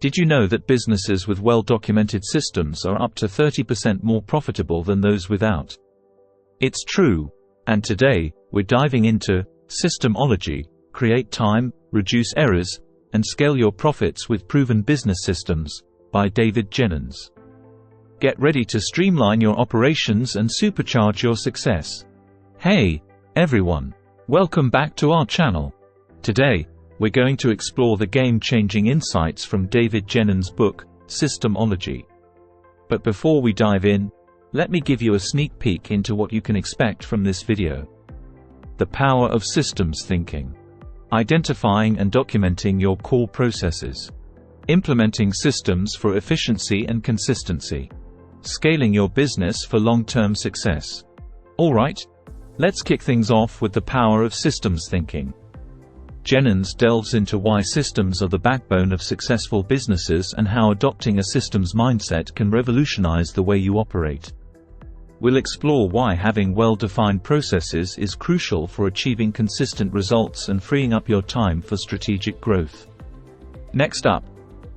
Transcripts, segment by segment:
Did you know that businesses with well-documented systems are up to 30% more profitable than those without? It's true, and today, we're diving into SYSTEMology, create time, reduce errors, and scale your profits with proven business systems, by Jenyns. Get ready to streamline your operations and supercharge your success. Hey, everyone! Welcome back to our channel. Today, we're going to explore the game-changing insights from Jenyns' book, SYSTEMology. But before we dive in, let me give you a sneak peek into what you can expect from this video. The power of systems thinking. Identifying and documenting your core processes. Implementing systems for efficiency and consistency. Scaling your business for long-term success. Alright, let's kick things off with the power of systems thinking. Jenyns delves into why systems are the backbone of successful businesses and how adopting a systems mindset can revolutionize the way you operate. We'll explore why having well-defined processes is crucial for achieving consistent results and freeing up your time for strategic growth. Next up,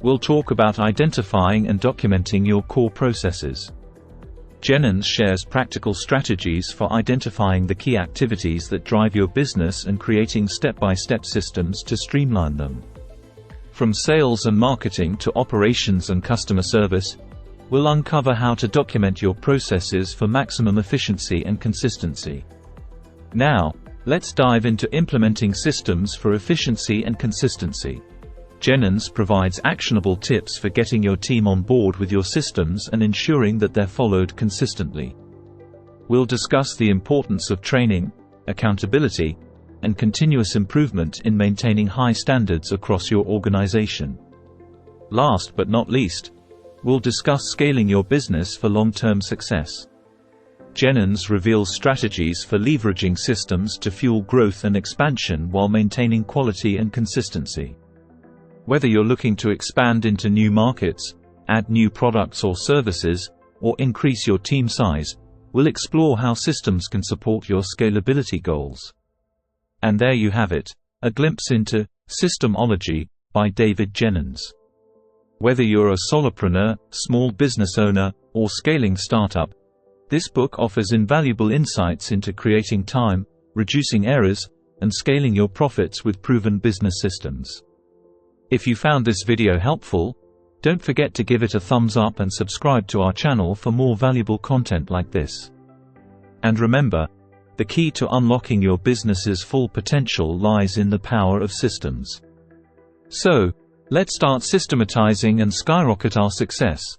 we'll talk about identifying and documenting your core processes. Jenyns shares practical strategies for identifying the key activities that drive your business and creating step-by-step systems to streamline them. From sales and marketing to operations and customer service, we'll uncover how to document your processes for maximum efficiency and consistency. Now, let's dive into implementing systems for efficiency and consistency. Jenyns provides actionable tips for getting your team on board with your systems and ensuring that they're followed consistently. We'll discuss the importance of training, accountability, and continuous improvement in maintaining high standards across your organization. Last but not least, we'll discuss scaling your business for long-term success. Jenyns reveals strategies for leveraging systems to fuel growth and expansion while maintaining quality and consistency. Whether you're looking to expand into new markets, add new products or services, or increase your team size, we'll explore how systems can support your scalability goals. And there you have it, a glimpse into SYSTEMology by Jenyns. Whether you're a solopreneur, small business owner, or scaling startup, this book offers invaluable insights into creating time, reducing errors, and scaling your profits with proven business systems. If you found this video helpful, don't forget to give it a thumbs up and subscribe to our channel for more valuable content like this. And remember, the key to unlocking your business's full potential lies in the power of systems. So, let's start systematizing and skyrocket our success.